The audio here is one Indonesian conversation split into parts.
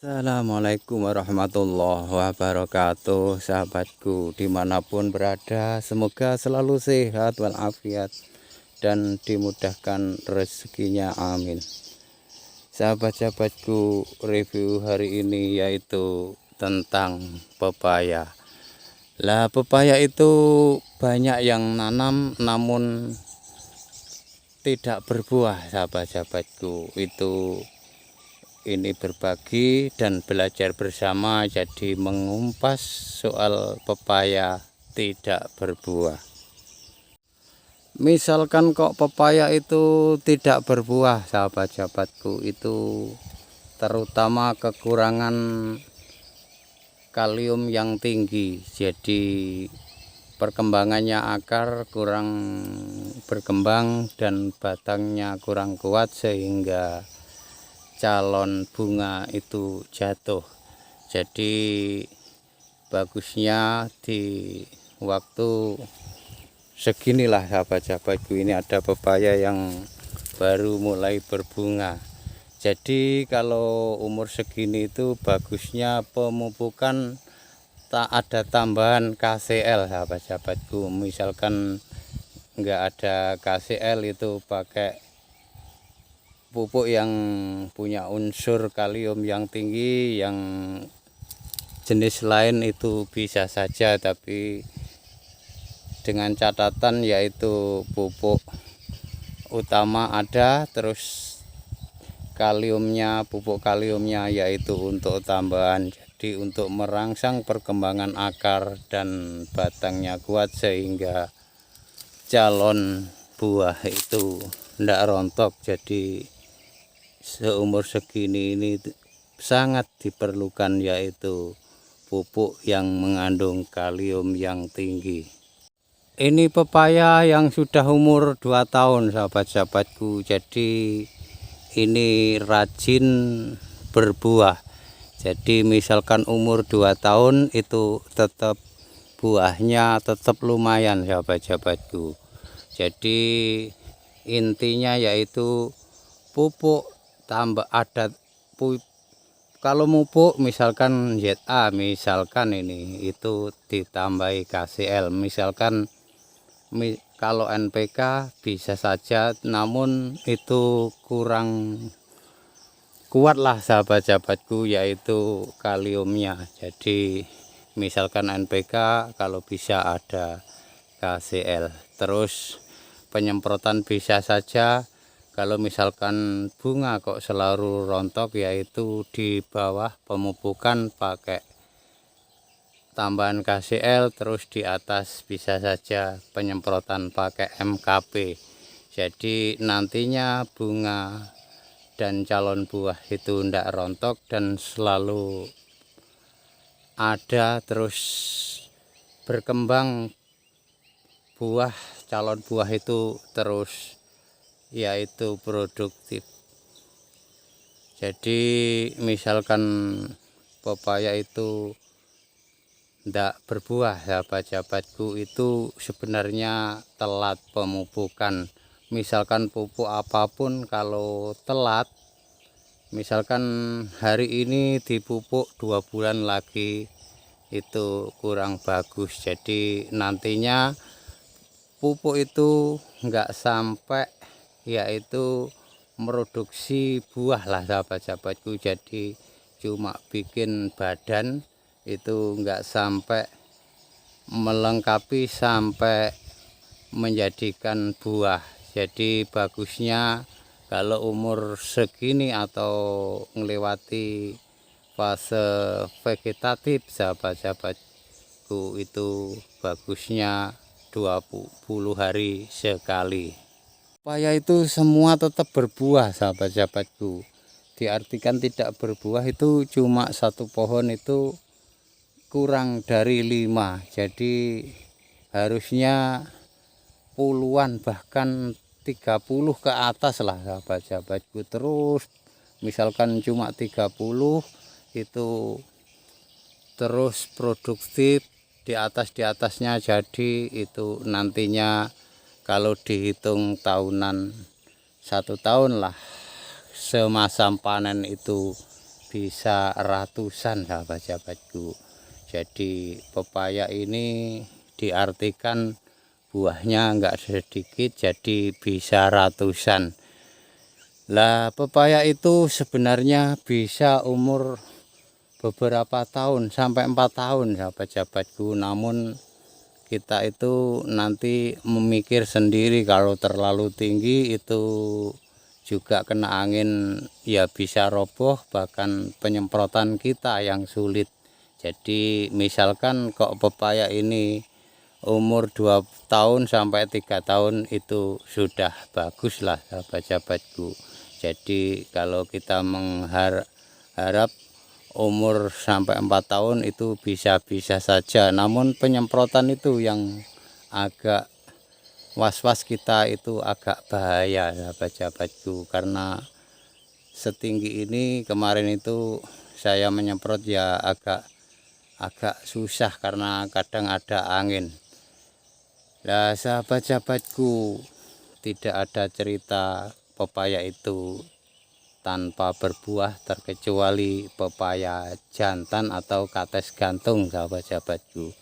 Assalamualaikum warahmatullahi wabarakatuh, sahabatku dimanapun berada, semoga selalu sehat walafiat dan dimudahkan rezekinya, amin. Sahabat-sahabatku, review hari ini yaitu tentang pepaya. Lah, pepaya itu banyak yang nanam namun tidak berbuah, sahabat-sahabatku. Ini berbagi dan belajar bersama, jadi mengumpas soal pepaya tidak berbuah. Misalkan kok pepaya itu tidak berbuah, sahabat-sahabatku, itu terutama kekurangan kalium yang tinggi. Jadi perkembangannya akar kurang berkembang dan batangnya kurang kuat sehingga calon bunga itu jatuh. Jadi bagusnya di waktu seginilah, sahabat-sahabatku, ini ada pepaya yang baru mulai berbunga. Jadi kalau umur segini itu bagusnya pemupukan tak ada tambahan KCL, sahabat-sahabatku. Misalkan nggak ada KCL itu pakai pupuk yang punya unsur kalium yang tinggi, yang jenis lain itu bisa saja, tapi dengan catatan yaitu pupuk utama ada, terus pupuk kaliumnya yaitu untuk tambahan, jadi untuk merangsang perkembangan akar dan batangnya kuat sehingga calon buah itu tidak rontok. Jadi seumur segini ini sangat diperlukan yaitu pupuk yang mengandung kalium yang tinggi. Ini pepaya yang sudah umur 2 tahun, sahabat-sahabatku. Jadi ini rajin berbuah. Jadi misalkan umur 2 tahun itu tetap buahnya tetap lumayan, sahabat-sahabatku. Jadi intinya yaitu pupuk tambah ada kalau pupuk misalkan ZA, misalkan ini itu ditambahi KCL, misalkan kalau NPK bisa saja, namun itu kurang kuat lah, sahabat-sahabatku, yaitu kaliumnya. Jadi misalkan NPK, kalau bisa ada KCL. Terus penyemprotan bisa saja. Kalau misalkan bunga kok selalu rontok, yaitu di bawah pemupukan pakai tambahan KCL, terus di atas bisa saja penyemprotan pakai MKP. Jadi nantinya bunga dan calon buah itu tidak rontok dan selalu ada, terus berkembang buah, calon buah itu terus yaitu produktif. Jadi misalkan pepaya itu tidak berbuah, sahabat-sahabatku, itu sebenarnya telat pemupukan. Misalkan pupuk apapun kalau telat, misalkan hari ini dipupuk 2 bulan lagi, itu kurang bagus. Jadi nantinya pupuk itu enggak sampai yaitu produksi buah lah, sahabat-sahabatku. Jadi cuma bikin badan, itu enggak sampai melengkapi sampai menjadikan buah. Jadi bagusnya kalau umur segini atau melewati fase vegetatif, sahabat-sahabatku, itu bagusnya 20 hari sekali. Pepaya itu semua tetap berbuah, sahabat-sahabatku. Diartikan tidak berbuah itu cuma satu pohon itu kurang dari 5. Jadi harusnya puluhan, bahkan 30 ke atas lah, sahabat-sahabatku. Terus misalkan cuma 30 itu terus produktif di atasnya, jadi itu nantinya kalau dihitung tahunan, 1 tahun lah semasa panen itu bisa ratusan sahabat-sahabatku. Jadi pepaya ini diartikan buahnya enggak sedikit, jadi bisa ratusan. Lah pepaya itu sebenarnya bisa umur beberapa tahun sampai 4 tahun sahabat-sahabatku, namun kita itu nanti memikir sendiri kalau terlalu tinggi itu juga kena angin ya bisa roboh, bahkan penyemprotan kita yang sulit. Jadi misalkan kok pepaya ini umur 2 tahun sampai 3 tahun itu sudah bagus lah sahabat-sahabatku. Jadi kalau kita mengharap umur sampai 4 tahun itu bisa-bisa saja, namun penyemprotan itu yang agak was-was kita, itu agak bahaya sahabat-sahabatku, karena setinggi ini kemarin itu saya menyemprot ya agak susah karena kadang ada angin. Nah sahabat-sahabatku, tidak ada cerita pepaya itu tanpa berbuah terkecuali pepaya jantan atau kates gantung sahabat-sahabatku.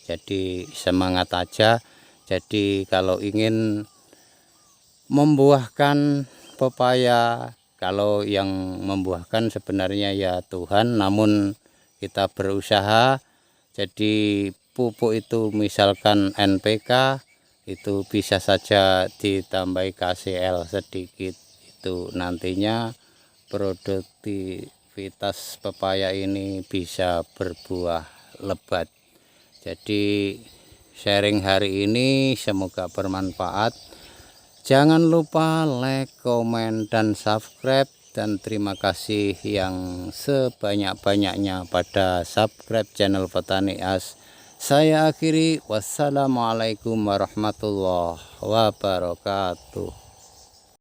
Jadi semangat aja. Jadi kalau ingin membuahkan pepaya, kalau yang membuahkan sebenarnya ya Tuhan, namun kita berusaha. Jadi pupuk itu misalkan NPK itu bisa saja ditambahi KCL sedikit, itu nantinya produktivitas pepaya ini bisa berbuah lebat. Jadi sharing hari ini semoga bermanfaat. Jangan lupa like, komen, dan subscribe, dan terima kasih yang sebanyak-banyaknya pada subscribe channel Petani As. Saya akhiri, wassalamualaikum warahmatullahi wabarakatuh.